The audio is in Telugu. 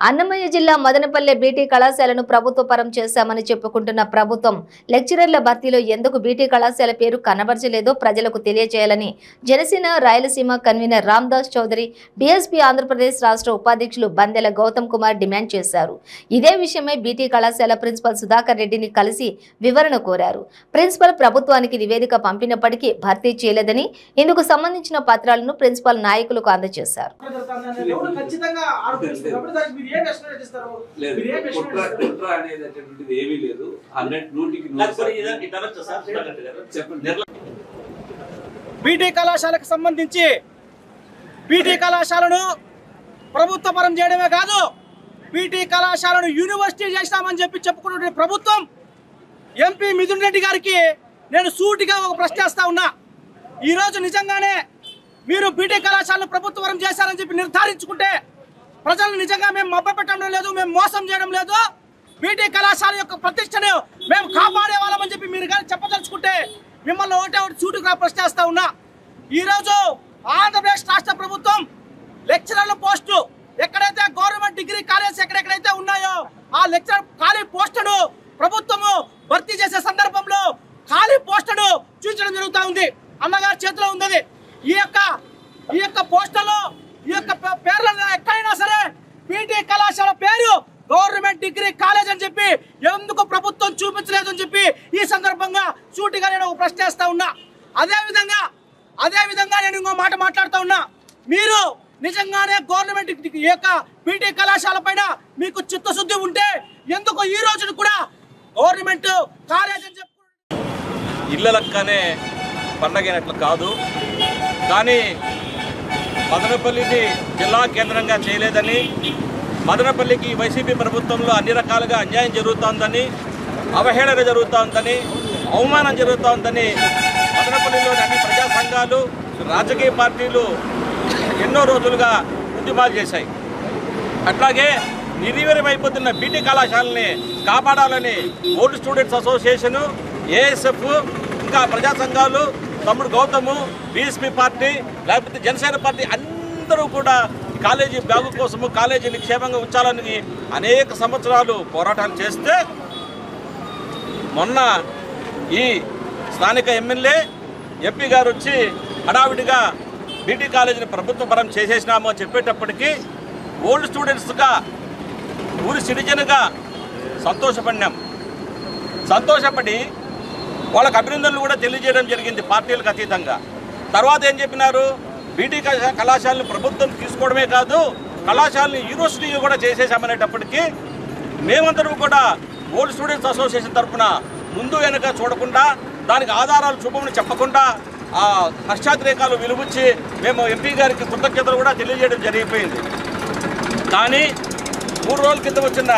అన్నమయ్య జిల్లా మదనపల్లె బీటీ కళాశాలను ప్రభుత్వ పరం చేశామని చెప్పుకుంటున్న ప్రభుత్వం లెక్చరర్ల భర్తీలో ఎందుకు బీటీ కళాశాల పేరు కనబర్చలేదో ప్రజలకు తెలియజేయాలని జనసేన రాయలసీమ కన్వీనర్ రామ్దాస్ చౌదరి బీఎస్పీ ఆంధ్రప్రదేశ్ రాష్ట్ర ఉపాధ్యక్షులు బందెల గౌతమ్ కుమార్ డిమాండ్ చేశారు. ఇదే విషయమై బీటీ కళాశాల ప్రిన్సిపల్ సుధాకర్ రెడ్డిని కలిసి వివరణ కోరారు. ప్రిన్సిపల్ ప్రభుత్వానికి నివేదిక పంపినప్పటికీ భర్తీ చేయలేదని ఇందుకు సంబంధించిన పత్రాలను ప్రిన్సిపల్ నాయకులకు అందజేశారు. బీటీ కళాశాలకు సంబంధించి బీటీ కళాశాలను ప్రభుత్వ పరం చేయడమే కాదు, బీటీ కళాశాలను యూనివర్సిటీ చేస్తామని చెప్పుకున్న ప్రభుత్వం ఎంపీ మిథున్ రెడ్డి గారికి నేను సూటిగా ఒక ప్రశ్న చేస్తా ఉన్నా. ఈరోజు నిజంగానే మీరు బీటీ కళాశాలను ప్రభుత్వ పరం చేశారని చెప్పి నిర్ధారించుకుంటే ప్రజలను నిజంగా మేము మభ్యపెట్టడం లేదు, మేము మోసం చేయడం లేదు, బీటీ కళాశాల యొక్క ప్రతిష్టను మేము కాపాడే వాళ్ళమని చెప్పి మీరు కానీ చెప్పదలుచుకుంటే మిమ్మల్ని ఒకటి సూటుగా ప్రశ్నిస్తా ఉన్నా. ఈరోజు ఆంధ్రప్రదేశ్ రాష్ట్ర ప్రభుత్వం లెక్చరర్ల పోస్టు ఎక్కడైతే గవర్నమెంట్ డిగ్రీ కాలేజ్ ఎక్కడెక్కడైతే ఉన్నాయో ఆ లెక్చరర్ ఖాళీ పోస్టును ప్రభుత్వము భర్తీ చేసే సందర్భంలో ఖాళీ పోస్టును చూపించడం జరుగుతూ ఉంది. అన్నగారి చేతిలో ఉంది. ఈ యొక్క పోస్టులో ఈ యొక్క పేర్లను ఎక్కడైనా సరే బీటీ కళాశాల పేరు గవర్నమెంట్ డిగ్రీ కాలేజ్ అని చెప్పి ఎందుకు ప్రభుత్వం చూపించలేదు అని చెప్పి ఈ సందర్భంగా సూటిగా నేను ప్రశ్నిస్తా ఉన్నా. అదేవిధంగా నేను ఇంకో మాట మాట్లాడుతూ ఉన్నా. మీరు నిజంగానే గవర్నమెంట్ ఈ యొక్క బీటీ కళాశాల పైన మీకు చిత్తశుద్ధి ఉంటే ఎందుకు ఈ రోజున కూడా గవర్నమెంట్ కాలేజ్ అని చెప్పి ఇళ్ళలక్కనే పండగైనట్లు కాదు, కానీ మదనపల్లిని జిల్లా కేంద్రంగా చేయలేదని, మదనపల్లికి వైసీపీ ప్రభుత్వంలో అన్ని రకాలుగా అన్యాయం జరుగుతోందని, అవహేళన జరుగుతోందని, అవమానం జరుగుతోందని మదనపల్లిలోని అన్ని ప్రజా సంఘాలు, రాజకీయ పార్టీలు ఎన్నో రోజులుగా ఉద్యమాలు చేశాయి. అట్లాగే నిర్వీర్యమైపోతున్న బీటీ కళాశాలని కాపాడాలని ఓల్డ్ స్టూడెంట్స్ అసోసియేషను, ఏఎస్ఎఫ్, ఇంకా ప్రజా సంఘాలు, తమ్ముడు గౌతము, బీఎస్పీ పార్టీ, లేకపోతే జనసేన పార్టీ అందరూ కూడా కాలేజీ బ్యాగు కోసము కాలేజీని క్షేమంగా ఉంచాలని అనేక సంవత్సరాలు పోరాటాలు చేస్తే మొన్న ఈ స్థానిక ఎమ్మెల్యే ఎంపీ గారు వచ్చి హడావిడిగా బీటీ కాలేజీని ప్రభుత్వ పరం చేసేసినాము అని చెప్పేటప్పటికీ ఓల్డ్ స్టూడెంట్స్గా ఊరి సిటిజన్గా సంతోషపడి వాళ్ళకి అభినందనలు కూడా తెలియజేయడం జరిగింది పార్టీలకు అతీతంగా. తర్వాత ఏం చెప్పినారు, బీటీ కళాశాలను ప్రభుత్వం తీసుకోవడమే కాదు కళాశాలని యూనివర్సిటీగా కూడా చేసేసామనేటప్పటికీ మేమందరం కూడా ఓల్డ్ స్టూడెంట్స్ అసోసియేషన్ తరఫున ముందు వెనుక చూడకుండా, దానికి ఆధారాలు చూపమని చెప్పకుండా ఆ హర్షాతిరేకాలు విలువచ్చి మేము ఎంపీ గారికి కృతజ్ఞతలు కూడా తెలియజేయడం జరిగిపోయింది. కానీ 3 రోజుల కింద వచ్చిన